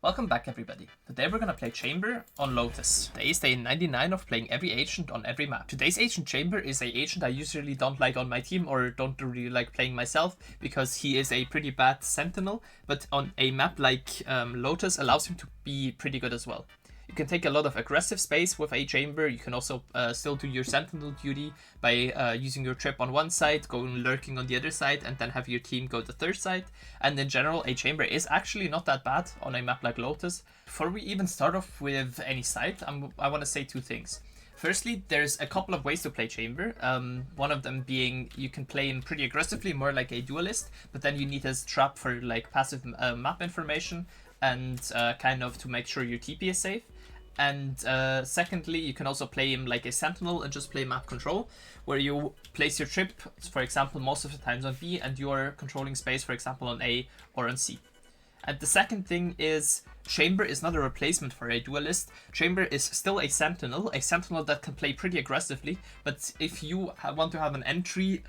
Welcome back everybody. Today we're gonna play Chamber on Lotus. Today is day 99 of playing every agent on every map. Today's agent Chamber is a agent I usually don't like on my team or don't really like playing myself because he is a pretty bad sentinel, but on a map like Lotus allows him to be pretty good as well. You can take a lot of aggressive space with a Chamber. You can also still do your sentinel duty by using your trip on one side, going lurking on the other side, and then have your team go the third side. And in general, a Chamber is actually not that bad on a map like Lotus. Before we even start off with any side, I want to say two things. Firstly, there's a couple of ways to play Chamber. One of them being you can play him pretty aggressively, more like a duelist, but then you need his trap for like passive map information and kind of to make sure your TP is safe. And secondly, you can also play him like a sentinel and just play map control, where you place your trip, for example, most of the times on B, and you are controlling space, for example, on A or on C. And the second thing is Chamber is not a replacement for a duelist. Chamber is still a sentinel that can play pretty aggressively, but if you want to have an entry,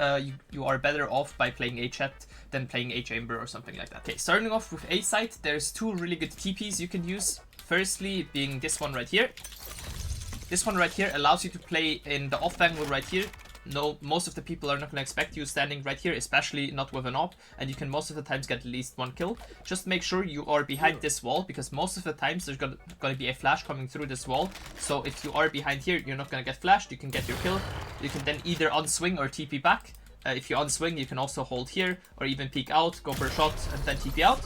you are better off by playing a chat than playing a Chamber or something like that. Okay, starting off with A side, there's two really good TPs you can use. Firstly, being this one right here. This one right here allows you to play in the off angle right here. No, most of the people are not going to expect you standing right here, especially not with an op, and you can most of the times get at least one kill. Just make sure you are behind this wall, because most of the times there's going to be a flash coming through this wall. So if you are behind here, you're not going to get flashed, you can get your kill. You can then either unswing or TP back. If you unswing, you can also hold here, or even peek out, go for a shot, and then TP out.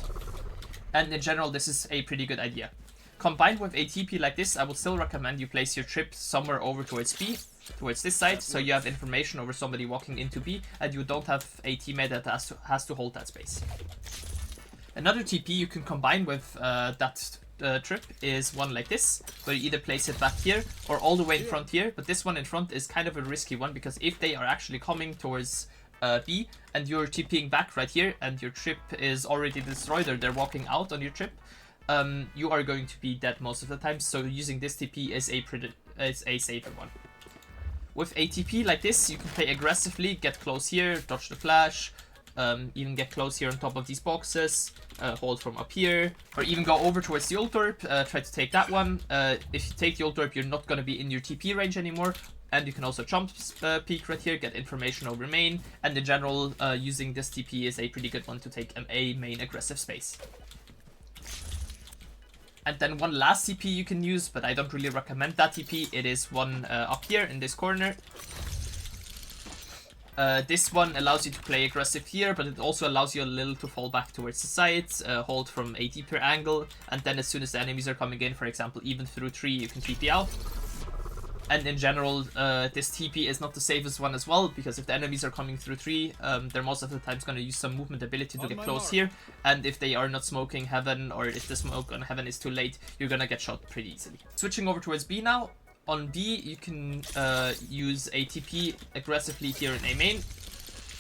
And in general, this is a pretty good idea. Combined with a TP like this, I would still recommend you place your trip somewhere over towards B, towards this side, so you have information over somebody walking into B, and you don't have a teammate that has to hold that space. Another TP you can combine with that trip is one like this, where you either place it back here or all the way in front here, but this one in front is kind of a risky one, because if they are actually coming towards B, and you're TPing back right here, and your trip is already destroyed, or they're walking out on your trip, you are going to be dead most of the time, so using this TP is a safer one. With a TP like this, you can play aggressively, get close here, dodge the flash, even get close here on top of these boxes, hold from up here, or even go over towards the ult orb, try to take that one. If you take the ult orb, you're not going to be in your TP range anymore, and you can also jump peek right here, get information over main, and in general, using this TP is a pretty good one to take a main aggressive space. And then one last TP you can use, but I don't really recommend that TP. It is one up here in this corner. This one allows you to play aggressive here, but it also allows you a little to fall back towards the sides, hold from a deeper angle, and then as soon as the enemies are coming in, for example, even through 3, you can TP out. And in general, this TP is not the safest one as well, because if the enemies are coming through 3, they're most of the times going to use some movement ability to get close here. And if they are not smoking heaven, or if the smoke on heaven is too late, you're going to get shot pretty easily. Switching over towards B now. On B, you can use a TP aggressively here in A main.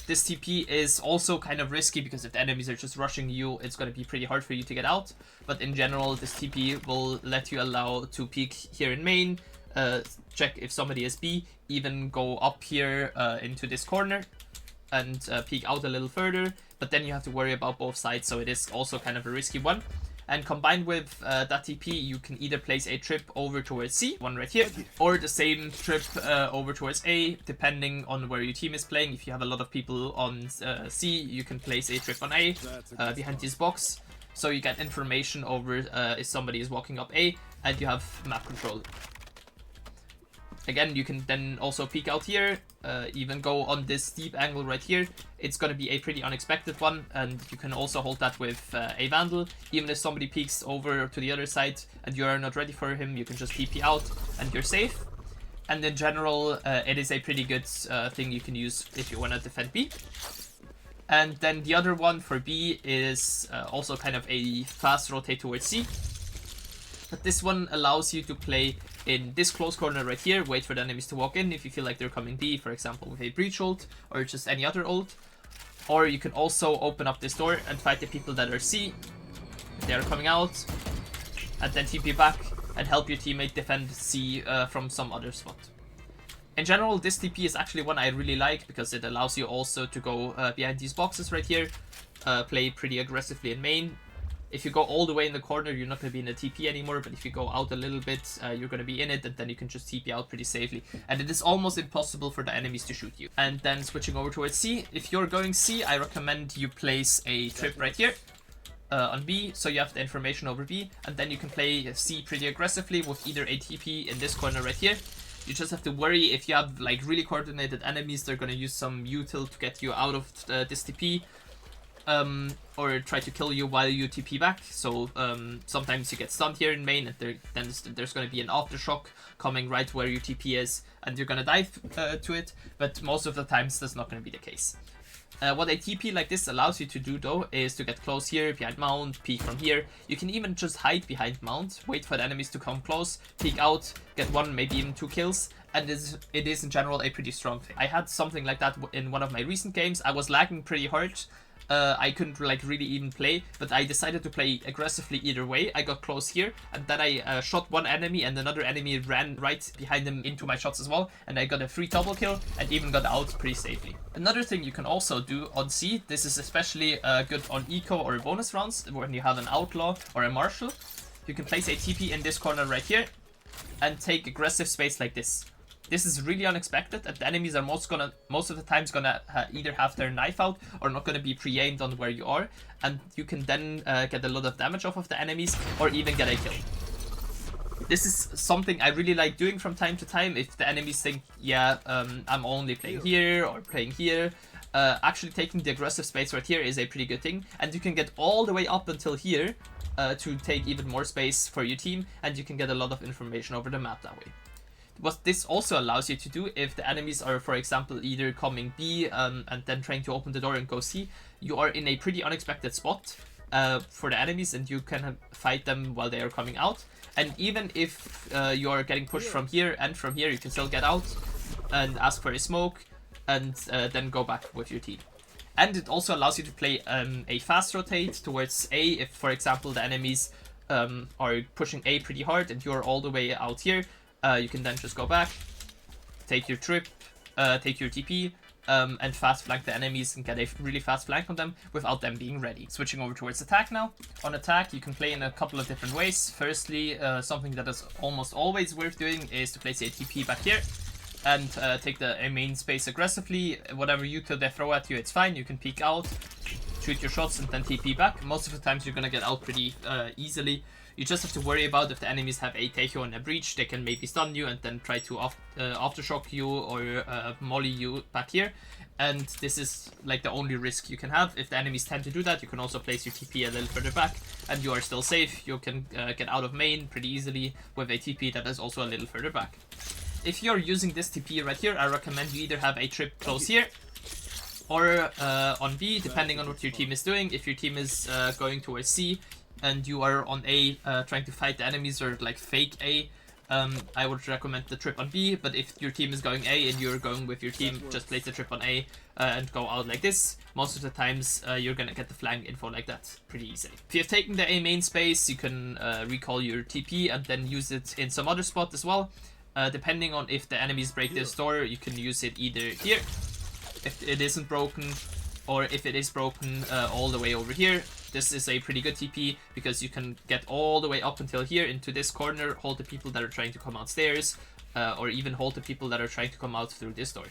This TP is also kind of risky, because if the enemies are just rushing you, it's going to be pretty hard for you to get out. But in general, this TP will let you allow to peek here in main, check if somebody is B, even go up here into this corner and peek out a little further, but then you have to worry about both sides, so it is also kind of a risky one. And combined with that TP, you can either place a trip over towards C, one right here, or the same trip over towards A, depending on where your team is playing. If you have a lot of people on C, you can place a trip on A behind this box, so you get information over if somebody is walking up A, and you have map control. Again, you can then also peek out here, even go on this steep angle right here. It's going to be a pretty unexpected one, and you can also hold that with a Vandal. Even if somebody peeks over to the other side and you are not ready for him, you can just TP out and you're safe. And in general, it is a pretty good thing you can use if you want to defend B. And then the other one for B is also kind of a fast rotate towards C. But this one allows you to play in this close corner right here, wait for the enemies to walk in if you feel like they're coming B, for example with a breach ult or just any other ult. Or you can also open up this door and fight the people that are C if they are coming out, and then TP back and help your teammate defend C from some other spot. In general, this TP is actually one I really like, because it allows you also to go behind these boxes right here, play pretty aggressively in main, If you go all the way in the corner, you're not going to be in a TP anymore, but if you go out a little bit, you're going to be in it, and then you can just TP out pretty safely. And it is almost impossible for the enemies to shoot you. And then switching over towards C, if you're going C, I recommend you place a trip right here on B, so you have the information over B, and then you can play C pretty aggressively with either a TP in this corner right here. You just have to worry if you have like really coordinated enemies, they're going to use some util to get you out of this TP. Or try to kill you while you TP back. So sometimes you get stunned here in main, and then there's going to be an aftershock coming right where your TP is, and you're going to dive to it. But most of the times that's not going to be the case. What a TP like this allows you to do though is to get close here, behind mount, peek from here. You can even just hide behind mount, wait for the enemies to come close, peek out, get 1, maybe even 2 kills, and it is in general a pretty strong thing. I had something like that in one of my recent games. I was lagging pretty hard. I couldn't like really even play, but I decided to play aggressively either way. I got close here, and then I shot one enemy, and another enemy ran right behind him into my shots as well, and I got a free double kill and even got out pretty safely. Another thing you can also do on C, this is especially good on eco or bonus rounds when you have an outlaw or a marshal. You can place a TP in this corner right here and take aggressive space like this. This is really unexpected, and the enemies are most of the times gonna either have their knife out or not gonna be pre-aimed on where you are, and you can then get a lot of damage off of the enemies or even get a kill. This is something I really like doing from time to time if the enemies think, yeah, I'm only playing here or playing here. Actually taking the aggressive space right here is a pretty good thing, and you can get all the way up until here to take even more space for your team, and you can get a lot of information over the map that way. What this also allows you to do, if the enemies are, for example, either coming B and then trying to open the door and go C, you are in a pretty unexpected spot for the enemies, and you can fight them while they are coming out. And even if you are getting pushed from here and from here, you can still get out and ask for a smoke and then go back with your team. And it also allows you to play a fast rotate towards A if, for example, the enemies are pushing A pretty hard and you're all the way out here. You can then just go back, take your trip, take your TP, and fast flank the enemies and get a really fast flank on them without them being ready. Switching over towards attack now. On attack, you can play in a couple of different ways. Firstly, something that is almost always worth doing is to place a TP back here and take the main space aggressively. Whatever util they throw at you, it's fine. You can peek out, shoot your shots, and then TP back. Most of the times you're gonna get out pretty easily. You just have to worry about if the enemies have a Techo and a breach, they can maybe stun you and then try to aftershock you or molly you back here. And this is like the only risk you can have. If the enemies tend to do that, you can also place your TP a little further back and you are still safe. You can get out of main pretty easily with a TP that is also a little further back. If you're using this TP right here, I recommend you either have a trip close here or on B, depending on what your team is doing. If your team is going towards C, and you are on A trying to fight the enemies or like fake A, I would recommend the trip on B, but if your team is going A and you're going with your team, just place the trip on A and go out like this. Most of the times you're gonna get the flank info like that pretty easily. If you've taken the A main space, you can recall your TP and then use it in some other spot as well. Depending on if the enemies break this door, you can use it either here, if it isn't broken, or if it is broken all the way over here. This is a pretty good TP because you can get all the way up until here into this corner, hold the people that are trying to come outstairs, or even hold the people that are trying to come out through this door.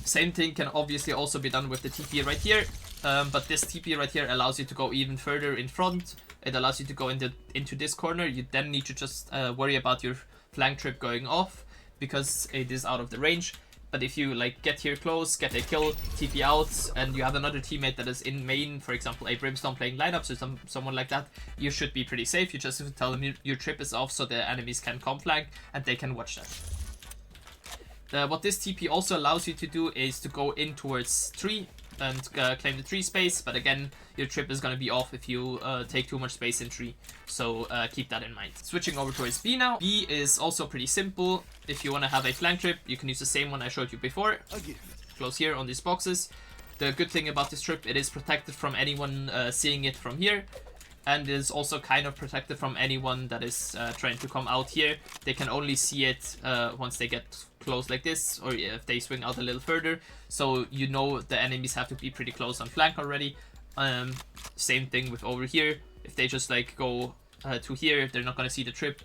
Same thing can obviously also be done with the TP right here, but this TP right here allows you to go even further in front. It allows you to go into this corner. You then need to just worry about your flank trip going off because it is out of the range. But if you like get here close, get a kill, TP out, and you have another teammate that is in main, for example a Brimstone playing lineups or someone like that, you should be pretty safe. You just have to tell them your trip is off so the enemies can come flank and they can watch that. What this TP also allows you to do is to go in towards 3 and claim the 3 space, but again your trip is going to be off if you take too much space in 3, so keep that in mind. Switching over towards B now. B is also pretty simple. If you want to have a flank trip, you can use the same one I showed you before. Close here on these boxes. The good thing about this trip, it is protected from anyone seeing it from here, and is also kind of protected from anyone that is trying to come out here. They can only see it once they get close like this, or if they swing out a little further, so you know the enemies have to be pretty close on flank already. Same thing with over here. If they just like go to here, they're not gonna see the trip.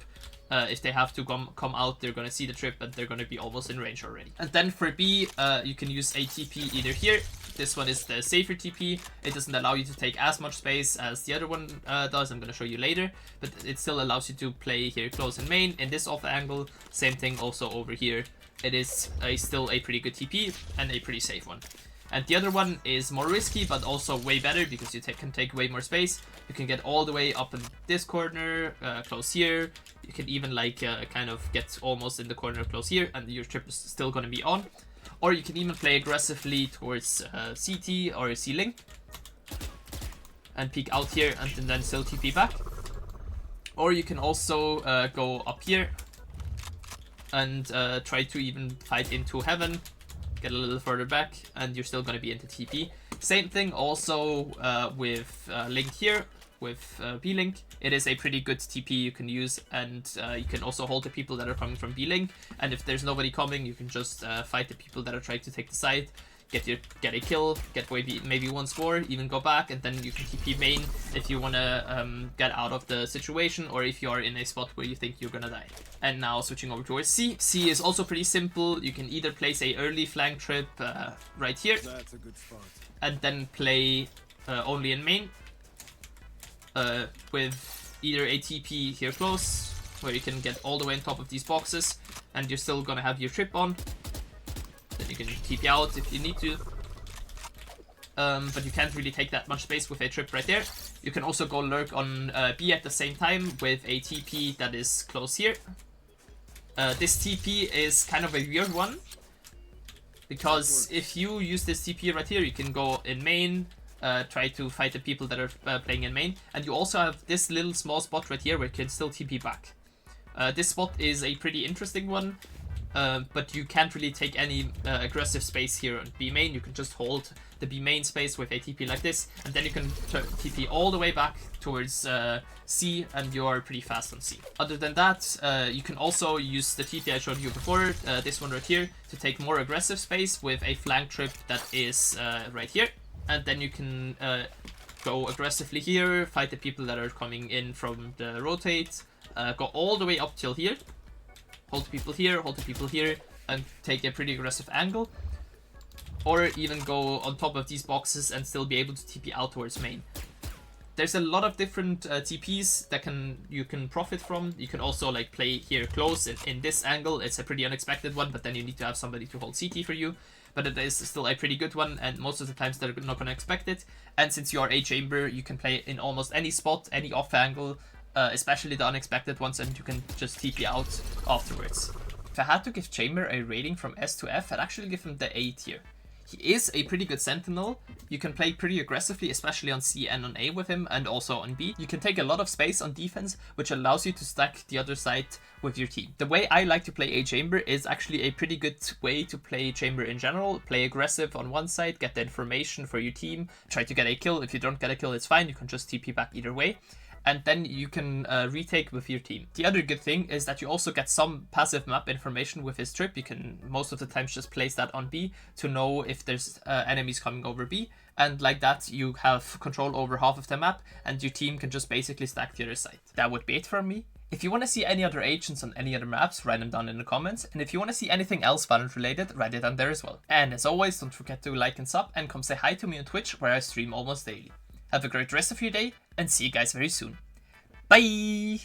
If they have to come out, they're gonna see the trip, and they're gonna be almost in range already. And then for B, you can use a TP either here. This one is the safer TP. It doesn't allow you to take as much space as the other one does. I'm gonna show you later, but it still allows you to play here close in main in this off angle. Same thing also over here. It is still a pretty good TP and a pretty safe one. And the other one is more risky, but also way better because you can take way more space. You can get all the way up in this corner, close here. You can even like kind of get almost in the corner close here, and your trip is still going to be on. Or you can even play aggressively towards CT or C-Link and peek out here and then still TP back. Or you can also go up here and try to even fight into heaven. Get a little further back, and you're still going to be into TP. Same thing also with Link here, with B-Link. It is a pretty good TP you can use, and you can also hold the people that are coming from B-Link. And if there's nobody coming, you can just fight the people that are trying to take the side, get a kill, get maybe one score, even go back, and then you can TP main if you want to get out of the situation, or if you are in a spot where you think you're gonna die. And now switching over towards C. C is also pretty simple. You can either place a early flank trip right here. That's a good spot. And then play only in main with either a TP here close, where you can get all the way on top of these boxes, and you're still gonna have your trip on. Then you can TP out if you need to. But you can't really take that much space with a trip right there. You can also go lurk on B at the same time with a TP that is close here. This TP is kind of a weird one, because if you use this TP right here, you can go in main, try to fight the people that are playing in main, and you also have this little small spot right here where you can still TP back. This spot is a pretty interesting one, but you can't really take any aggressive space here on B main. You can just hold the B main space with a TP like this, and then you can TP all the way back towards C, and you're pretty fast on C. Other than that, you can also use the TP I showed you before, this one right here, to take more aggressive space with a flank trip that is right here. And then you can go aggressively here, fight the people that are coming in from the rotate, go all the way up till here, hold the people here, and take a pretty aggressive angle. Or even go on top of these boxes and still be able to TP out towards main. There's a lot of different TPs that you can profit from. You can also like play here close in this angle. It's a pretty unexpected one, but then you need to have somebody to hold CT for you. But it is still a pretty good one, and most of the times they're not going to expect it. And since you are a chamber, you can play in almost any spot, any off angle, especially the unexpected ones, and you can just TP out afterwards. If I had to give Chamber a rating from S to F, I'd actually give him the A tier. He is a pretty good sentinel. You can play pretty aggressively, especially on C and on A with him, and also on B. You can take a lot of space on defense, which allows you to stack the other side with your team. The way I like to play a chamber is actually a pretty good way to play chamber in general. Play aggressive on one side, get the information for your team, try to get a kill. If you don't get a kill, it's fine. You can just TP back either way. And then you can retake with your team. The other good thing is that you also get some passive map information with his trip. You can most of the times just place that on B to know if there's enemies coming over B. And like that, you have control over half of the map, and your team can just basically stack the other side. That would be it from me. If you want to see any other agents on any other maps, write them down in the comments. And if you want to see anything else Valorant related, write it down there as well. And as always, don't forget to like and sub, and come say hi to me on Twitch, where I stream almost daily. Have a great rest of your day, and see you guys very soon. Bye!